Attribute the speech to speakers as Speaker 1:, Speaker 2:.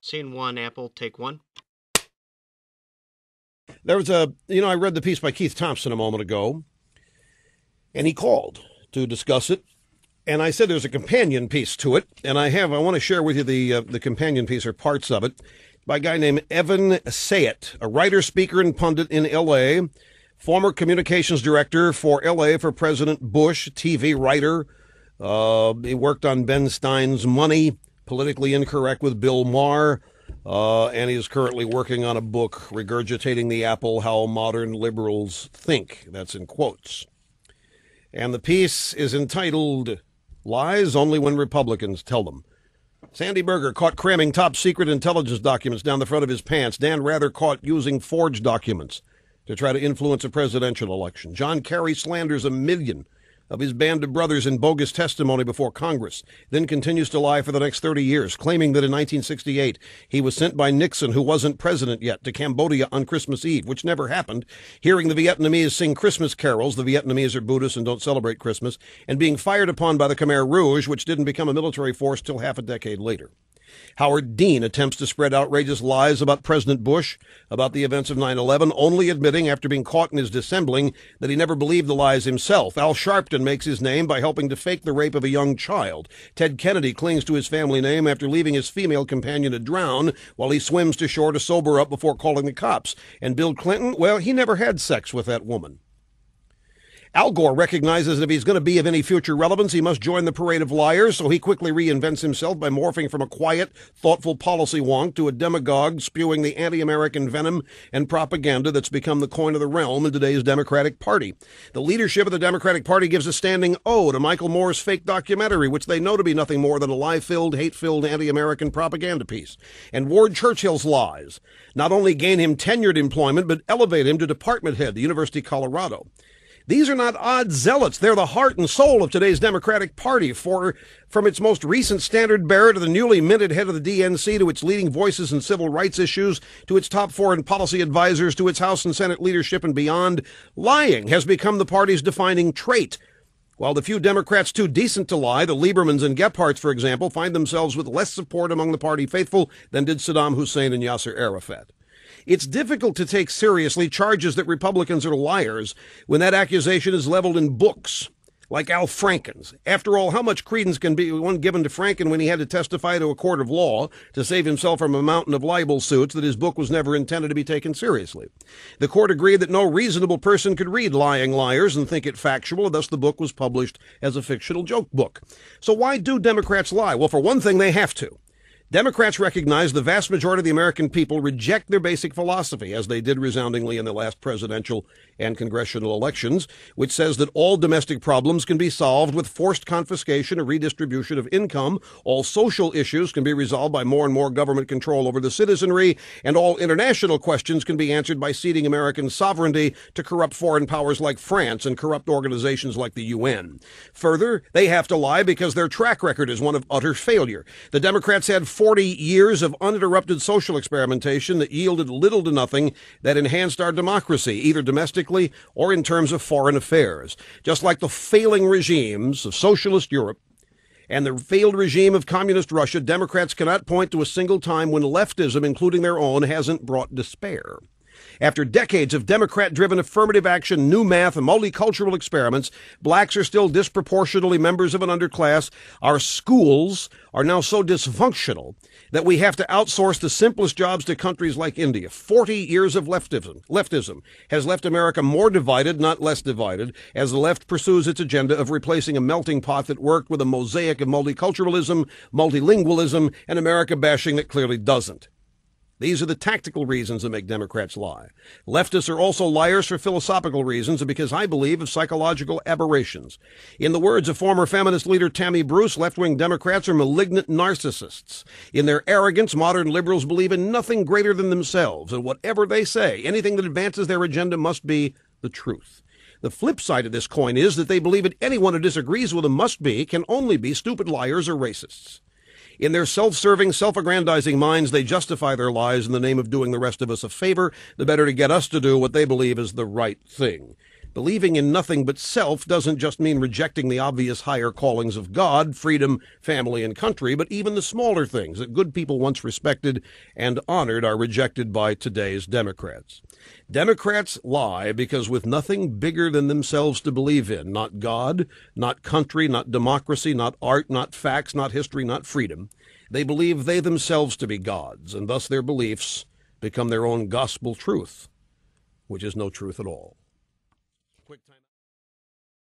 Speaker 1: Scene one, Apple, take one.
Speaker 2: There was I read the piece by Keith Thompson a moment ago, and he called to discuss it. And I said there's a companion piece to it, and I want to share with you the companion piece or parts of it by a guy named Evan Sayet, a writer, speaker, and pundit in L.A., former communications director for L.A. for President Bush, TV writer. He worked on Ben Stein's Money, Politically Incorrect with Bill Maher, and he is currently working on a book, Regurgitating the Apple, How Modern Liberals Think. That's in quotes. And the piece is entitled, Lies Only When Republicans Tell Them. Sandy Berger caught cramming top-secret intelligence documents down the front of his pants. Dan Rather caught using forged documents to try to influence a presidential election. John Kerry slanders 1 million of his band of brothers in bogus testimony before Congress, then continues to lie for the next 30 years, claiming that in 1968 he was sent by Nixon, who wasn't president yet, to Cambodia on Christmas Eve, which never happened, hearing the Vietnamese sing Christmas carols — the Vietnamese are Buddhists and don't celebrate Christmas — and being fired upon by the Khmer Rouge, which didn't become a military force till half a decade later. Howard Dean attempts to spread outrageous lies about President Bush, about the events of 9/11, only admitting after being caught in his dissembling that he never believed the lies himself. Al Sharpton makes his name by helping to fake the rape of a young child. Ted Kennedy clings to his family name after leaving his female companion to drown while he swims to shore to sober up before calling the cops. And Bill Clinton, well, he never had sex with that woman. Al Gore recognizes that if he's going to be of any future relevance, he must join the parade of liars, so he quickly reinvents himself by morphing from a quiet, thoughtful policy wonk to a demagogue spewing the anti-American venom and propaganda that's become the coin of the realm in today's Democratic Party. The leadership of the Democratic Party gives a standing O to Michael Moore's fake documentary, which they know to be nothing more than a lie-filled, hate-filled anti-American propaganda piece. And Ward Churchill's lies not only gain him tenured employment, but elevate him to department head at the University of Colorado. These are not odd zealots. They're the heart and soul of today's Democratic Party. From its most recent standard bearer to the newly minted head of the DNC, to its leading voices in civil rights issues, to its top foreign policy advisors, to its House and Senate leadership and beyond, lying has become the party's defining trait. While the few Democrats too decent to lie, the Liebermans and Gephardts, for example, find themselves with less support among the party faithful than did Saddam Hussein and Yasser Arafat. It's difficult to take seriously charges that Republicans are liars when that accusation is leveled in books, like Al Franken's. After all, how much credence can be one given to Franken when he had to testify to a court of law to save himself from a mountain of libel suits that his book was never intended to be taken seriously? The court agreed that no reasonable person could read Lying Liars and think it factual, and thus the book was published as a fictional joke book. So why do Democrats lie? Well, for one thing, they have to. Democrats recognize the vast majority of the American people reject their basic philosophy, as they did resoundingly in the last presidential and congressional elections, which says that all domestic problems can be solved with forced confiscation or redistribution of income, all social issues can be resolved by more and more government control over the citizenry, and all international questions can be answered by ceding American sovereignty to corrupt foreign powers like France and corrupt organizations like the UN. Further, they have to lie because their track record is one of utter failure. The Democrats had 40 years of uninterrupted social experimentation that yielded little to nothing that enhanced our democracy, either domestically or in terms of foreign affairs. Just like the failing regimes of socialist Europe and the failed regime of communist Russia, Democrats cannot point to a single time when leftism, including their own, hasn't brought despair. After decades of Democrat-driven affirmative action, new math, and multicultural experiments, blacks are still disproportionately members of an underclass. Our schools are now so dysfunctional that we have to outsource the simplest jobs to countries like India. 40 years of leftism has left America more divided, not less divided, as the left pursues its agenda of replacing a melting pot that worked with a mosaic of multiculturalism, multilingualism, and America bashing that clearly doesn't. These are the tactical reasons that make Democrats lie. Leftists are also liars for philosophical reasons and because I believe of psychological aberrations. In the words of former feminist leader Tammy Bruce, left-wing Democrats are malignant narcissists. In their arrogance, modern liberals believe in nothing greater than themselves, and whatever they say, anything that advances their agenda must be the truth. The flip side of this coin is that they believe that anyone who disagrees with them can only be stupid liars or racists. In their self-serving, self-aggrandizing minds, they justify their lies in the name of doing the rest of us a favor, the better to get us to do what they believe is the right thing. Believing in nothing but self doesn't just mean rejecting the obvious higher callings of God, freedom, family, and country, but even the smaller things that good people once respected and honored are rejected by today's Democrats. Democrats lie because with nothing bigger than themselves to believe in, not God, not country, not democracy, not art, not facts, not history, not freedom, they believe they themselves to be gods, and thus their beliefs become their own gospel truth, which is no truth at all. Quick time.